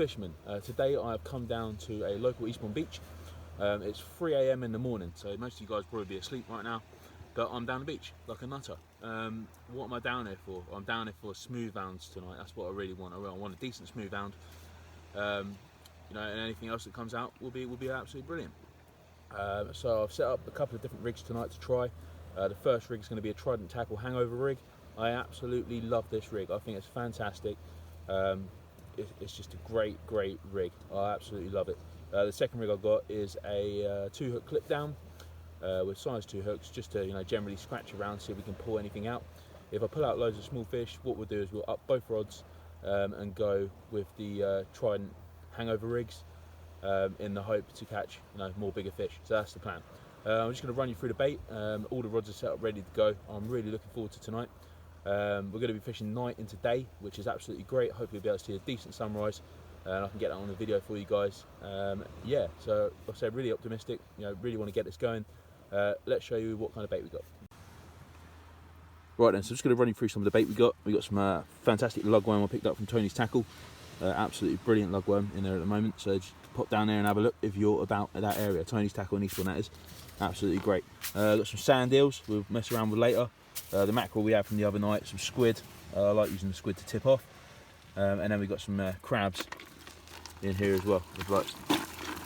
Fisherman. Today I have come down to a local Eastbourne beach. It's 3 AM in the morning, so most of you guys probably be asleep right now, but I'm down the beach like a nutter. What am I down here for? I'm down here for smooth hounds tonight. That's what I really want. I want a decent smooth hound. You know, and anything else that comes out will be absolutely brilliant. So I've set up a couple of different rigs tonight to try. The first rig is going to be a Trident tackle hangover rig. I absolutely love this rig. I think it's fantastic. It's just a great rig. I absolutely love it. The second rig I've got is a 2-hook clip down with size 2 hooks, just to generally scratch around, see if we can pull anything out. If I pull out loads of small fish, what we'll do is we'll up both rods and go with the Trident hangover rigs in the hope to catch more bigger fish. So that's the plan. I'm just going to run you through the bait. All the rods are set up ready to go. I'm really looking forward to tonight. We're going to be fishing night into day, which is absolutely great. Hopefully we'll be able to see a decent sunrise and I can get that on the video for you guys. Yeah, so like I said, really optimistic, really want to get this going. Let's show you what kind of bait we got. Right then, so I'm just going to run you through some of the bait we got. We got some fantastic lugworm I picked up from Tony's Tackle. Absolutely brilliant lugworm in there at the moment, so just pop down there and have a look if you're about that area. Tony's Tackle in Eastbourne, that is. Absolutely great. Got some sand eels we'll mess around with later. The mackerel we had from the other night, some squid. I like using the squid to tip off. And then we've got some crabs in here as well. With like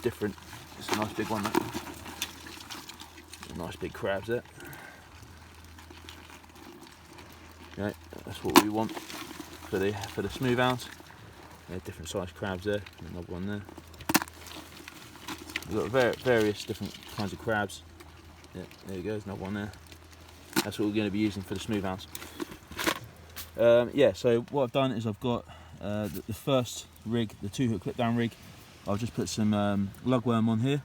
different, it's a nice big one, that. Nice big crabs there. Okay, that's what we want for the smooth hounds. Different sized crabs there, another one there. We've got various different kinds of crabs. Yeah, there you go, there's another one there. That's what we're going to be using for the smooth hounds. Yeah, so what I've done is I've got the first rig, the 2-hook clip down rig. I'll just put some lugworm on here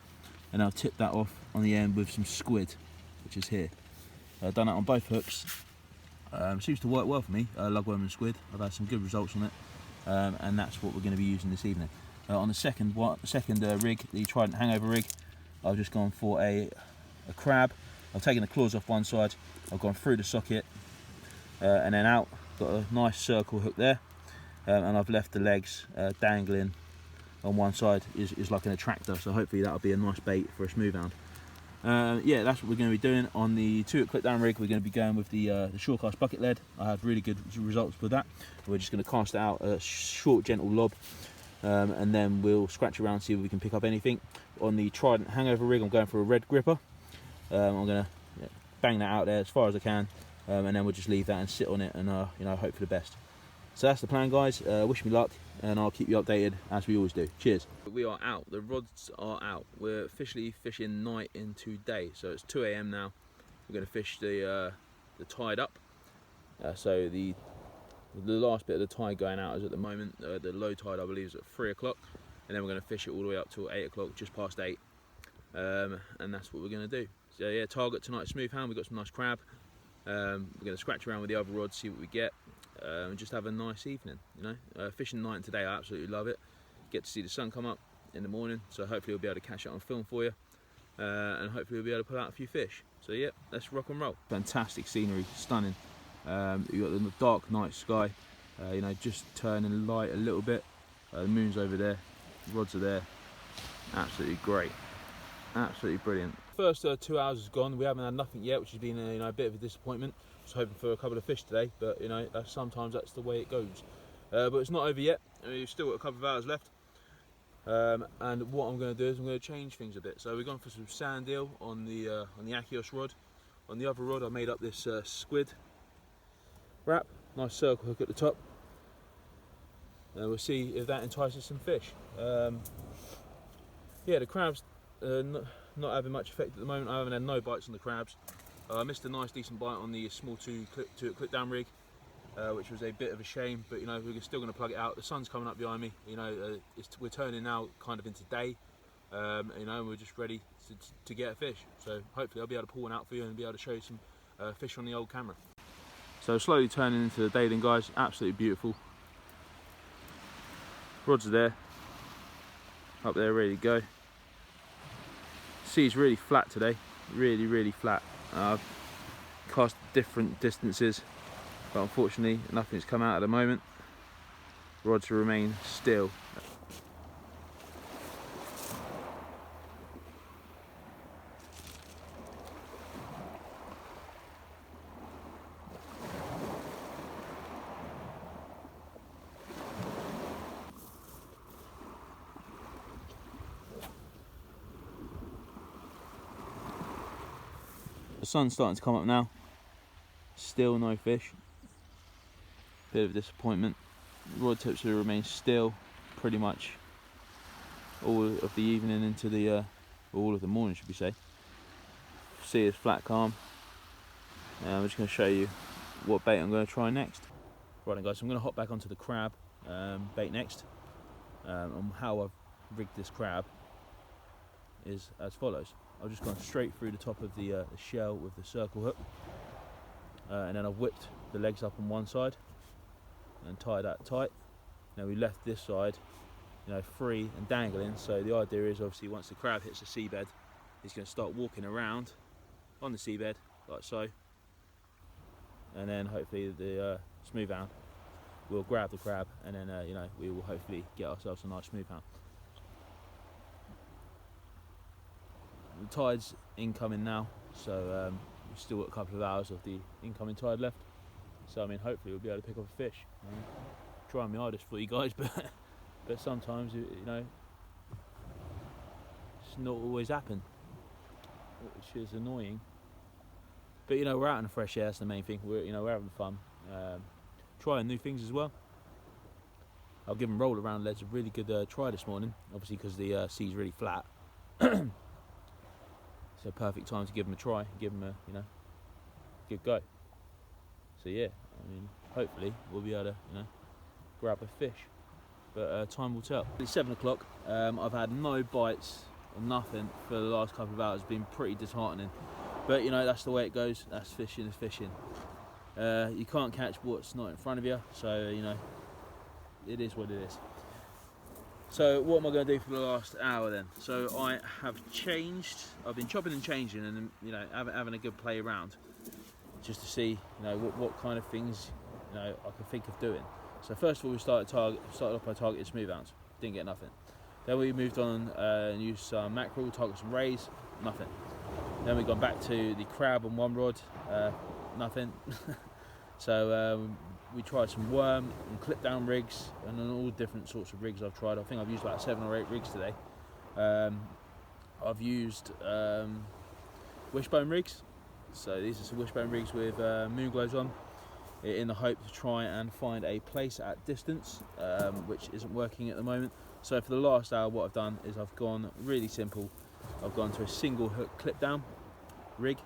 and I'll tip that off on the end with some squid, which is here. I've done that on both hooks. Seems to work well for me, lugworm and squid. I've had some good results on it. And that's what we're going to be using this evening. On the second rig, the Trident hangover rig, I've just gone for a crab. I've taken the claws off one side, I've gone through the socket and then out. Got a nice circle hook there, and I've left the legs dangling on one side, is like an attractor, so hopefully that'll be a nice bait for a smooth hound. Yeah, that's what we're going to be doing. On the 2-hook clip down rig, we're going to be going with the Shorecast bucket lead. I had really good results with that. We're just going to cast it out a short, gentle lob, and then we'll scratch around, see if we can pick up anything. On the Trident hangover rig, I'm going for a red gripper. I'm going to bang that out there as far as I can, and then we'll just leave that and sit on it and hope for the best. So that's the plan, guys. Wish me luck, and I'll keep you updated as we always do. Cheers. We are out. The rods are out. We're officially fishing night into day. So it's 2 AM now. We're going to fish the tide up. So the last bit of the tide going out is at the moment. The low tide, I believe, is at 3 o'clock, and then we're going to fish it all the way up till 8 o'clock, just past 8. And that's what we're going to do. So yeah, target tonight, smooth hound. We've got some nice crab. We're going to scratch around with the other rods, see what we get. And just have a nice evening, fishing night and today. I absolutely love it. Get to see the sun come up in the morning, so hopefully we'll be able to catch it on film for you, and hopefully we'll be able to pull out a few fish. So yeah, let's rock and roll. Fantastic scenery, stunning. You've got the dark night sky, just turning light a little bit. The moon's over there, the rods are there. Absolutely great, absolutely brilliant. First 2 hours is gone. We haven't had nothing yet, which has been a bit of a disappointment. I was hoping for a couple of fish today, but sometimes that's the way it goes. But it's not over yet. We've still got a couple of hours left. And what I'm going to do is I'm going to change things a bit. So we've gone for some sand eel on the Achios rod. On the other rod, I made up this squid wrap, nice circle hook at the top. And we'll see if that entices some fish. Yeah, the crabs not having much effect at the moment. I haven't had no bites on the crabs. I missed a nice decent bite on the small 2-hook clip down rig, which was a bit of a shame, but we're still going to plug it out. The sun's coming up behind me. We're turning now kind of into day, and we're just ready to get a fish. So hopefully I'll be able to pull one out for you and be able to show you some fish on the old camera. So slowly turning into the day then, guys. Absolutely beautiful. Rods are there, up there, ready to go. Sea's really flat today, really flat. I've cast different distances, but unfortunately nothing's come out at the moment. Rods remain still. The sun's starting to come up now. Still no fish. Bit of a disappointment. Rod tips will remain still pretty much all of the evening into the all of the morning, should we say. Sea is flat calm. I'm just going to show you what bait I'm going to try next. Right then guys, so I'm going to hop back onto the crab bait next. And how I've rigged this crab is as follows. I've just gone straight through the top of the shell with the circle hook, and then I've whipped the legs up on one side and tied that tight. Now we left this side, you know, free and dangling. So the idea is obviously once the crab hits the seabed, he's going to start walking around on the seabed like so, and then hopefully the smooth hound will grab the crab, and then you know, we will hopefully get ourselves a nice smooth hound. The tide's incoming now, so we've still got a couple of hours of the incoming tide left. So I mean, hopefully we'll be able to pick up a fish. Trying my hardest for you guys, but sometimes you know, it's not always happen, which is annoying. But you know, we're out in the fresh air. That's the main thing. We're having fun, trying new things as well. I'll give them roll around leads a really good try this morning, obviously because the sea's really flat. So perfect time to give them a try, give them a, you know, good go. So yeah, I mean, hopefully we'll be able to, you know, grab a fish, but time will tell. It's 7 o'clock. I've had no bites or nothing for the last couple of hours. It's been pretty disheartening, but you know, that's the way it goes. That's fishing is fishing. You can't catch what's not in front of you, so you know, it is what it is. So what am I going to do for the last hour then? So I have changed. I've been chopping and changing, and you know, having a good play around, just to see, you know, what kind of things, you know, I can think of doing. So first of all, we started off by targeting smooth hounds. Didn't get nothing. Then we moved on and used some mackerel, targeted some rays, nothing. Then we gone back to the crab on one rod, nothing. So we tried some worm and clip down rigs, and then all different sorts of rigs I've tried. I think I've used about 7 or 8 rigs today. I've used wishbone rigs. So these are some wishbone rigs with Moonglows on, in the hope to try and find a place at distance, which isn't working at the moment. So for the last hour, what I've done is I've gone really simple. I've gone to a single hook clip down rig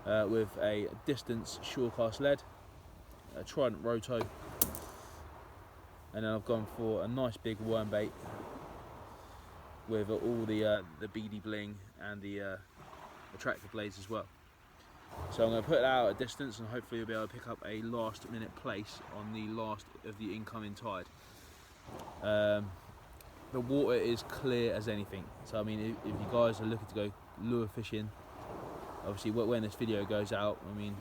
with a distance shore cast lead, a Trident Roto, and then I've gone for a nice big worm bait with all the beady bling and the attractor blades as well. So I'm going to put it out at distance, and hopefully we'll be able to pick up a last minute place on the last of the incoming tide. The water is clear as anything, so I mean, if you guys are looking to go lure fishing, obviously when this video goes out, I mean,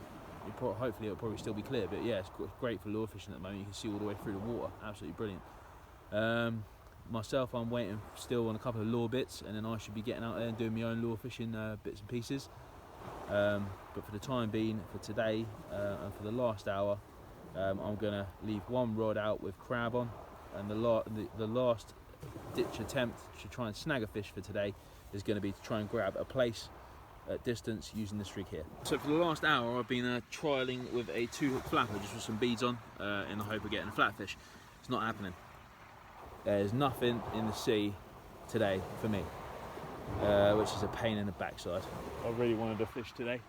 hopefully it'll probably still be clear, but yeah, it's great for lure fishing at the moment. You can see all the way through the water, absolutely brilliant. Myself, I'm waiting still on a couple of lure bits, and then I should be getting out there and doing my own lure fishing bits and pieces. But for the time being, for today and for the last hour, I'm going to leave one rod out with crab on, and the last ditch attempt to try and snag a fish for today is going to be to try and grab a place at distance using this rig here. So for the last hour, I've been trialling with a 2-hook flapper just with some beads on, in the hope of getting a flatfish. It's not happening. There's nothing in the sea today for me, which is a pain in the backside. I really wanted a fish today,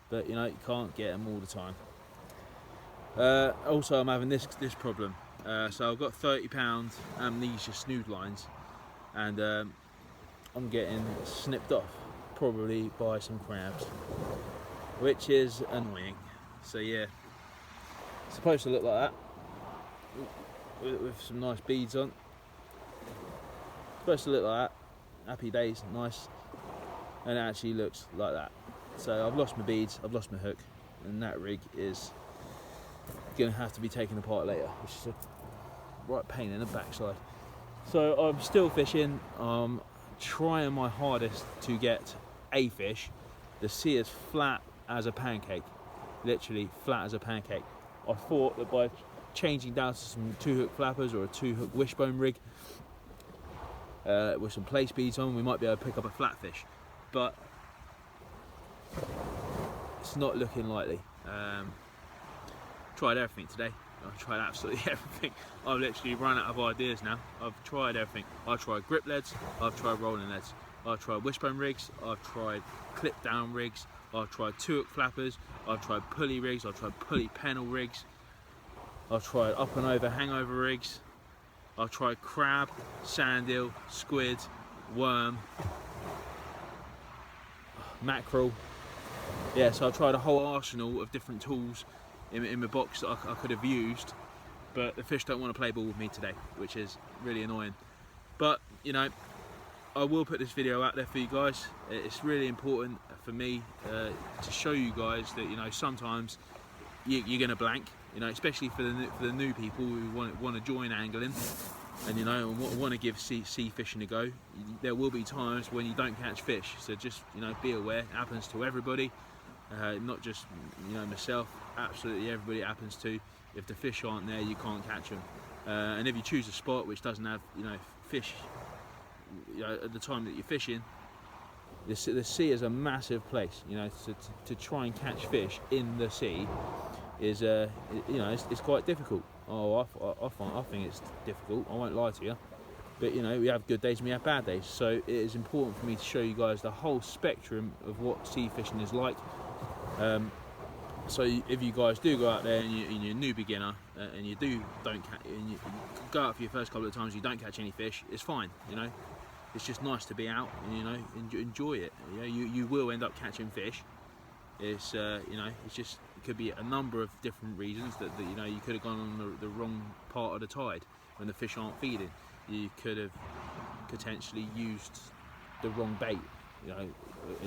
but you know, you can't get them all the time. Also, I'm having this problem. So I've got 30-pound amnesia snood lines, and I'm getting snipped off, probably by some crabs, which is annoying. So yeah, it's supposed to look like that, with some nice beads on. It's supposed to look like that. Happy days, nice, and it actually looks like that. So I've lost my beads, I've lost my hook, and that rig is going to have to be taken apart later, which is a right pain in the backside. So I'm still fishing. I'm trying my hardest to get a fish. The sea is flat as a pancake, literally flat as a pancake. I thought that by changing down to some 2-hook flappers or a 2-hook wishbone rig with some place beads on, we might be able to pick up a flatfish, but it's not looking likely. Tried everything today. I've tried absolutely everything. I've literally run out of ideas now. I've tried everything. I've tried grip leads, I've tried rolling leads, I've tried wishbone rigs, I've tried clip down rigs, I've tried 2-hook flappers, I've tried pulley rigs, I've tried pulley pennel rigs, I've tried up and over hangover rigs, I've tried crab, sand eel, squid, worm, mackerel. Yeah, so I've tried a whole arsenal of different tools in my box that I could have used, but the fish don't want to play ball with me today, which is really annoying. But you know, I will put this video out there for you guys. It's really important for me to show you guys that, you know, sometimes you're going to blank, you know, especially for the new people who want to join angling, and you know, want to give sea fishing a go. There will be times when you don't catch fish, so just, you know, be aware. It happens to everybody, not just, you know, myself. Absolutely everybody it happens to. If the fish aren't there, you can't catch them, and if you choose a spot which doesn't have, you know, fish, you know, at the time that you're fishing, the sea is a massive place. You know, to try and catch fish in the sea is, you know, it's quite difficult. I think it's difficult. I won't lie to you, but you know, we have good days and we have bad days. So it is important for me to show you guys the whole spectrum of what sea fishing is like. So if you guys do go out there and you're a new beginner, and you go out for your first couple of times, you don't catch any fish, it's fine. You know, it's just nice to be out and, you know, enjoy it. You know, you will end up catching fish. It's you know, it's just, it could be a number of different reasons that you know, you could have gone on the wrong part of the tide when the fish aren't feeding. You could have potentially used the wrong bait. You know,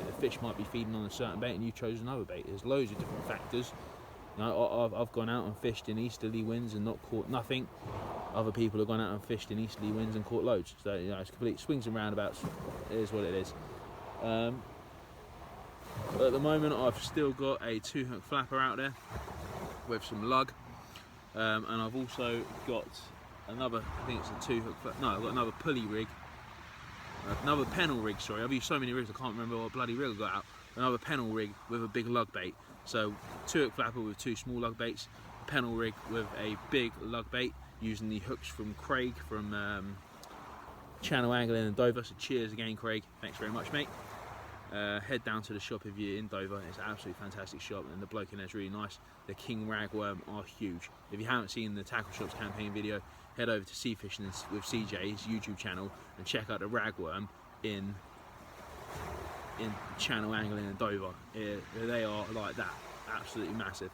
the fish might be feeding on a certain bait and you chose another bait. There's loads of different factors. You know, I've gone out and fished in easterly winds and not caught nothing. Other people have gone out and fished in easterly winds and caught loads. So, you know, it's complete swings and roundabouts. It is what it is. But at the moment, I've still got a 2-hook flapper out there with some lug, and I've also got another, I think it's a 2-hook flapper. No, I've got another pulley rig. Another pennel rig, sorry. I've used so many rigs I can't remember what bloody rig I got out. Another pennel rig with a big lug bait. So 2-hook flapper with 2 small lug baits, pennel rig with a big lug bait, using the hooks from Craig from Channel Angling in Dover. So cheers again, Craig. Thanks very much, mate. Head down to the shop if you're in Dover. It's an absolutely fantastic shop, and the bloke in there is really nice. The king ragworm are huge. If you haven't seen the Tackle Shops campaign video, head over to Sea Fishing with CJ's YouTube channel and check out the ragworm in Channel Angling in Dover. They are like that, absolutely massive.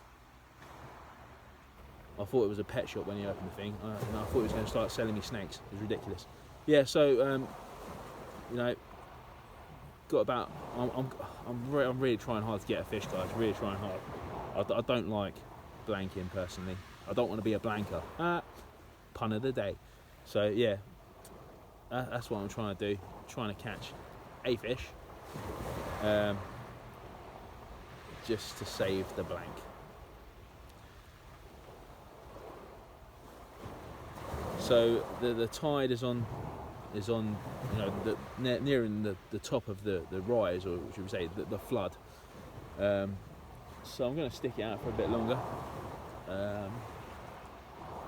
I thought it was a pet shop when he opened the thing, and I thought he was going to start selling me snakes. It was ridiculous. Yeah, so you know, got about. I'm really trying hard to get a fish, guys. Really trying hard. I don't like blanking personally. I don't want to be a blanker. Pun of the day. So yeah, that's what I'm trying to do. Trying to catch a fish, just to save the blank. So the tide is on, you know, nearing the top of the rise, or should we say the flood. So I'm going to stick it out for a bit longer,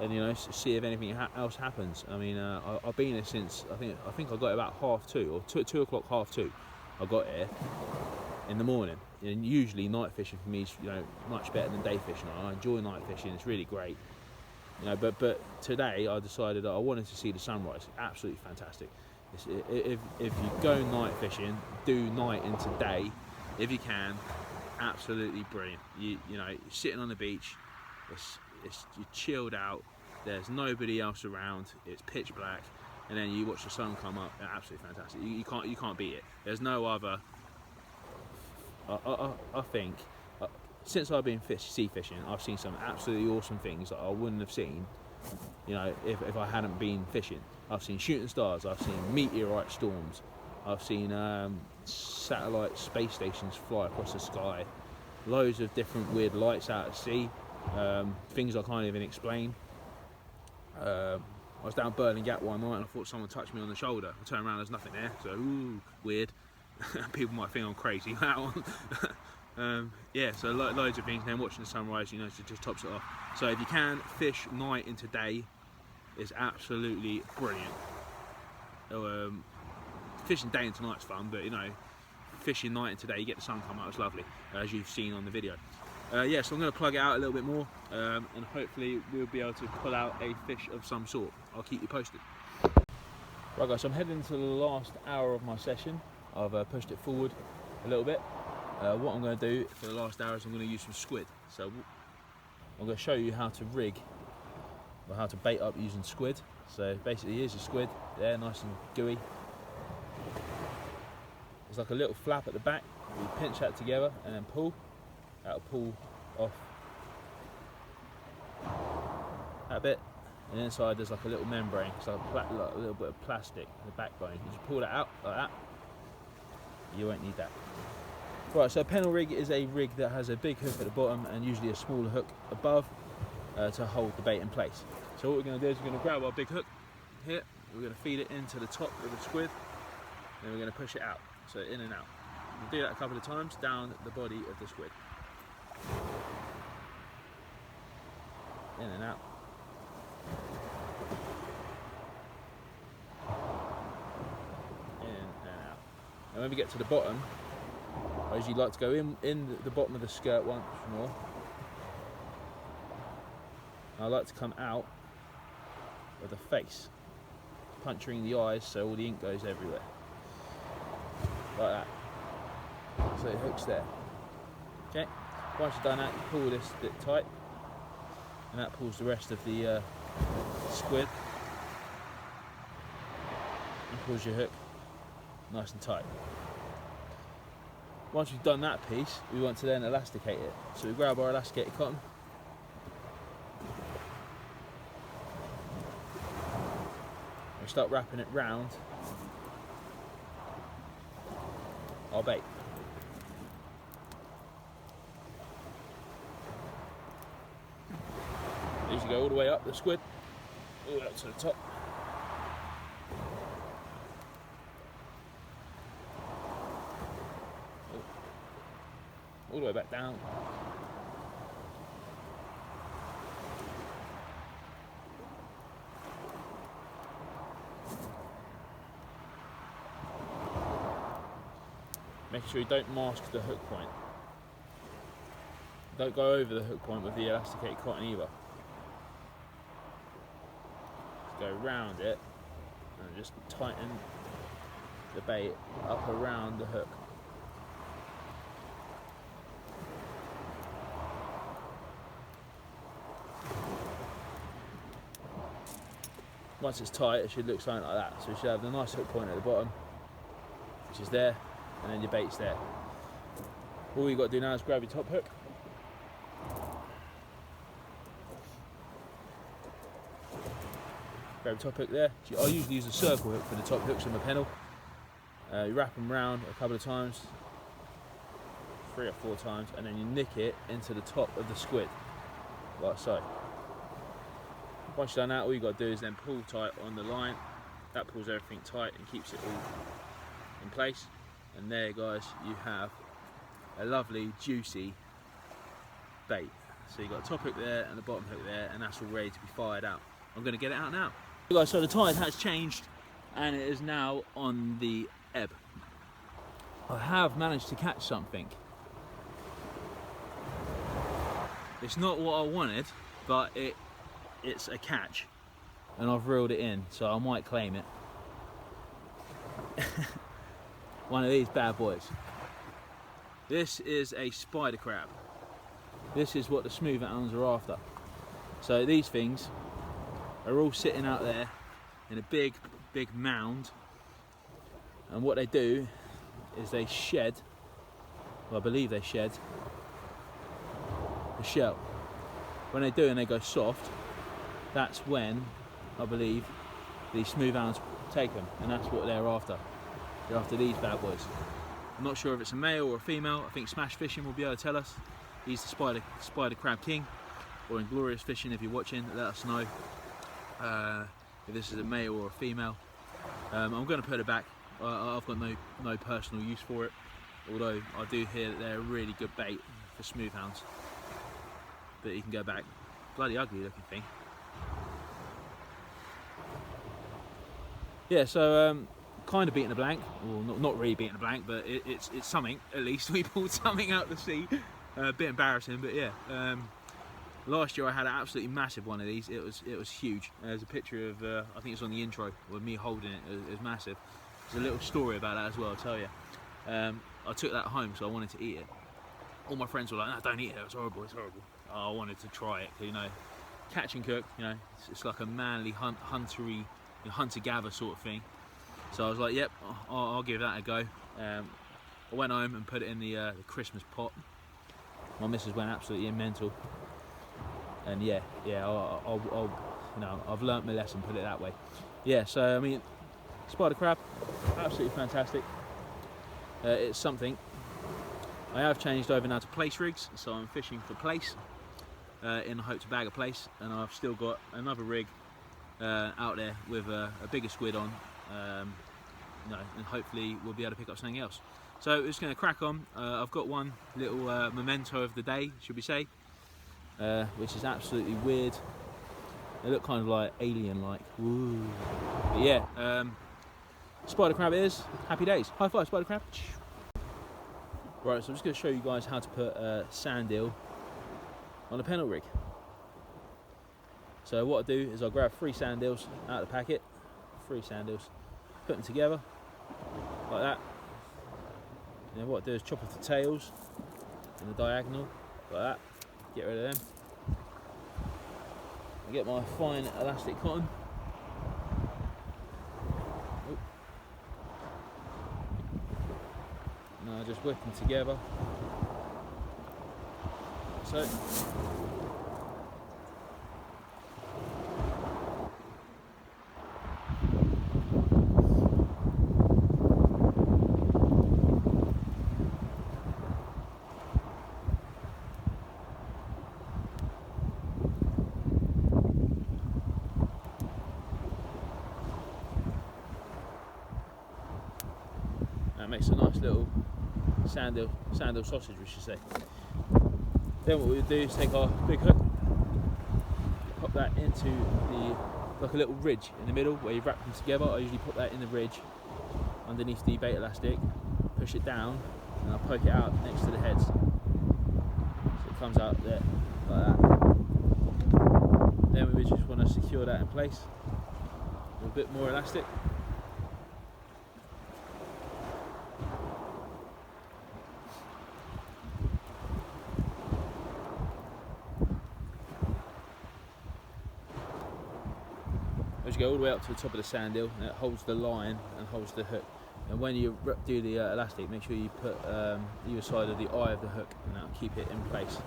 and you know, see if anything else happens. I mean, I've been here since I think I got it about 2:30 or 2 o'clock, 2:30. I got here in the morning, and usually night fishing for me is, you know, much better than day fishing. I enjoy night fishing; it's really great. You know, but today I decided that I wanted to see the sunrise. Absolutely fantastic. If you go night fishing, do night into day if you can. Absolutely brilliant. You know, you're sitting on the beach. You're chilled out. There's nobody else around. It's pitch black, and then you watch the sun come up. Absolutely fantastic. You can't beat it. There's no other. I think. Since I've been sea fishing, I've seen some absolutely awesome things that I wouldn't have seen, you know, if I hadn't been fishing. I've seen shooting stars, I've seen meteorite storms, I've seen satellite space stations fly across the sky, loads of different weird lights out at sea, things I can't even explain. I was down Burling Gap one night and I thought someone touched me on the shoulder. I turned around, there's nothing there, so ooh, weird. People might think I'm crazy. Yeah, so loads of things. And then watching the sunrise, you know, it just tops it off. So if you can fish night into day, is absolutely brilliant. Fishing day into night's fun, but you know, fishing night into day, you get the sun come out, it's lovely, as you've seen on the video. Yeah, so I'm going to plug it out a little bit more, and hopefully we'll be able to pull out a fish of some sort. I'll keep you posted. Right guys, so I'm heading to the last hour of my session. I've pushed it forward a little bit. What I'm going to do for the last hour is I'm going to use some squid. So I'm going to show you how to rig, or how to bait up using squid. So basically here's your squid, there, nice and gooey. There's like a little flap at the back, you pinch that together and then pull. That'll pull off that bit. And inside there's like a little membrane, it's like a little bit of plastic, the backbone. You just pull that out like that, you won't need that. Right, so a pennel rig is a rig that has a big hook at the bottom and usually a smaller hook above to hold the bait in place. So what we're going to do is we're going to grab our big hook here, we're going to feed it into the top of the squid, and we're going to push it out, so in and out. We'll do that a couple of times down the body of the squid. In and out. In and out. And when we get to the bottom, I usually like to go in the bottom of the skirt once more. I like to come out of the face, puncturing the eyes so all the ink goes everywhere. Like that. So it hooks there. Okay. Once you've done that, you pull this bit tight, and that pulls the rest of the squid, and pulls your hook nice and tight. Once we've done that piece, we want to then elasticate it. So we grab our elasticated cotton, and start wrapping it round our bait. These go all the way up the squid, all the way up to the top. All the way back down. Making sure you don't mask the hook point. Don't go over the hook point with the elasticated cotton either. Go around it and just tighten the bait up around the hook. Once it's tight, it should look something like that. So you should have the nice hook point at the bottom, which is there, and then your bait's there. All you've got to do now is grab your top hook, grab your top hook there. I usually use a circle hook for the top hooks on my pennel. You wrap them around a couple of times, 3 or 4 times, and then you nick it into the top of the squid, like so. Once you've done that, all you've got to do is then pull tight on the line. That pulls everything tight and keeps it all in place. And there, guys, you have a lovely, juicy bait. So you've got a top hook there and the bottom hook there, and that's all ready to be fired out. I'm going to get it out now. Guys, so the tide has changed and it is now on the ebb. I have managed to catch something. It's not what I wanted, but it's a catch, and I've reeled it in, so I might claim it. One of these bad boys. This is a spider crab. This is what the smooth hounds are after. So these things are all sitting out there in a big mound, and what they do is they shed, well, I believe they shed the shell. When they do and they go soft, that's when, I believe, these smooth hounds take them, and that's what they're after. They're after these bad boys. I'm not sure if it's a male or a female. I think Smash Fishing will be able to tell us. He's the spider crab king, or Inglorious Fishing, if you're watching, let us know if this is a male or a female. I'm going to put it back. I've got no personal use for it. although I do hear that they're a really good bait for smoothhounds. But you can go back. Bloody ugly looking thing. Yeah, so kind of beating a blank, well not really beating a blank, but it's something at least. We pulled something out of the sea. A bit embarrassing, but yeah. Last year I had an absolutely massive one of these. It was huge. There's a picture of I think it's on the intro with me holding it. It was massive. There's a little story about that as well, I'll tell you. I took that home, so I wanted to eat it. All my friends were like, "No, don't eat it. It's horrible. It's horrible." I wanted to try it, you know, catch and cook. You know, it's like a manly hunter-gatherer sort of thing. So I was like, "Yep, I'll give that a go." I went home and put it in the Christmas pot. My missus went absolutely mental. And yeah, I'll you know, I've learnt my lesson, put it that way. Yeah, so I mean, spider crab, absolutely fantastic. It's something. I have changed over now to place rigs, so I'm fishing for place in the hope to bag a place, and I've still got another rig out there with a bigger squid on, you know, and hopefully we'll be able to pick up something else. So it's going to crack on. I've got one little memento of the day, should we say, which is absolutely weird. They look kind of like alien-like. Woo. But yeah, spider crab it is. Happy days. High five, spider crab. Right, so I'm just going to show you guys how to put a sand eel on a pennant rig. So what I do is I grab 3 sand eels out of the packet, 3 sand eels, put them together like that. And then what I do is chop off the tails in the diagonal like that. Get rid of them. I get my fine elastic cotton. Oop. And I just whip them together. So. That makes a nice little sand eel sausage, we should say. Then what we do is take our big hook, pop that into like a little ridge in the middle where you wrap them together. I usually put that in the ridge underneath the bait elastic, push it down, and I'll poke it out next to the heads. So it comes out there like that. Then we just want to secure that in place with a bit more elastic. As you go all the way up to the top of the sand eel, and it holds the line and holds the hook. And when you do the elastic, make sure you put either side of the eye of the hook, and that'll keep it in place.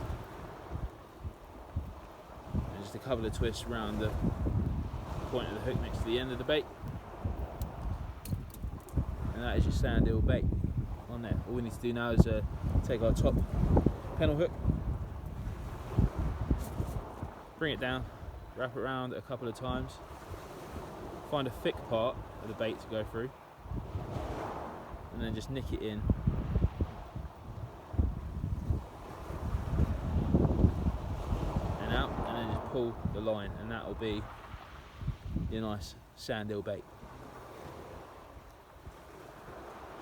And just a couple of twists around the point of the hook next to the end of the bait, and that is your sand eel bait on there. All we need to do now is take our top pennel hook, bring it down, wrap it around a couple of times, find a thick part of the bait to go through, and then just nick it in. And out, and then just pull the line, and that'll be your nice sand eel bait.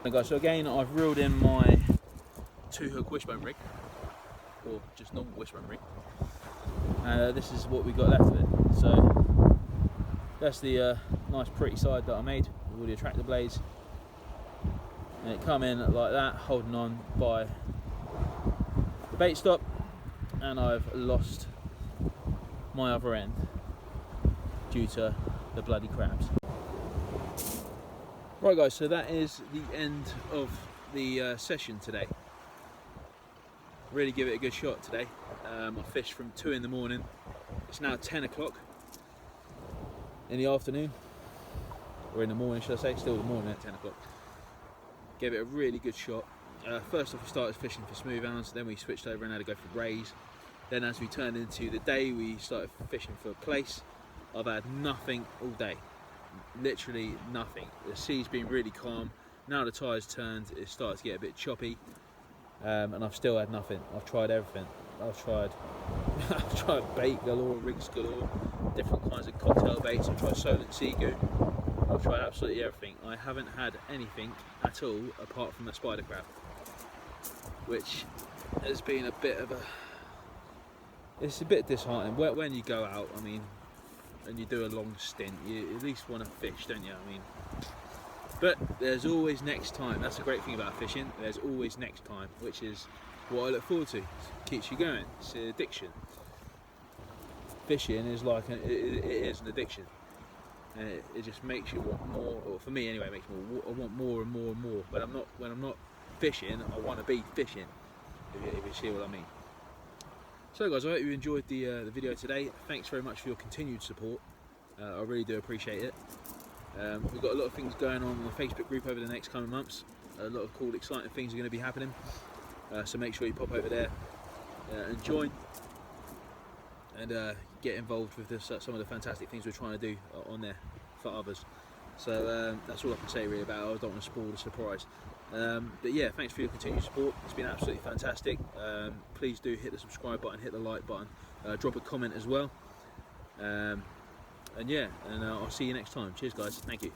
Okay guys, so again I've reeled in my 2-hook wishbone rig, or just normal wishbone rig. This is what we got left of it. So that's the nice pretty side that I made with all the attractor blades, and it come in like that, holding on by the bait stop, and I've lost my other end due to the bloody crabs. Right guys, so that is the end of the session today. Really give it a good shot today. I fished from 2 in the morning. It's now 10 o'clock in the afternoon, or in the morning should I say, still the morning at 10 o'clock. Gave it a really good shot. First off we started fishing for smoothhounds, then we switched over and had to go for rays. Then as we turned into the day we started fishing for place. I've had nothing all day, literally nothing. The sea's been really calm, Now the tide's turned, it started to get a bit choppy, and I've still had nothing. I've tried everything. I've tried I've tried bait galore, rigs galore, different kinds of cocktail baits. I've tried Solent Sea Goo. I've tried absolutely everything. I haven't had anything at all apart from the spider crab, which has been a bit of a... It's a bit disheartening. When you go out, I mean, and you do a long stint, you at least want to fish, don't you? I mean, but there's always next time. That's the great thing about fishing. There's always next time, which is what I look forward to. It keeps you going. It's an addiction. Fishing is like it is an addiction, and it just makes you want more. Or for me anyway, it makes me I want more and more and more. When I'm not fishing, I want to be fishing. If you see what I mean. So guys, I hope you enjoyed the video today. Thanks very much for your continued support. I really do appreciate it. We've got a lot of things going on the Facebook group over the next coming months. A lot of cool, exciting things are going to be happening. So make sure you pop over there and join, and get involved with some of the fantastic things we're trying to do on there for others. So that's all I can say really about it. I don't want to spoil the surprise. But yeah, thanks for your continued support. It's been absolutely fantastic. Please do hit the subscribe button, hit the like button, drop a comment as well. And yeah, I'll see you next time. Cheers guys, thank you.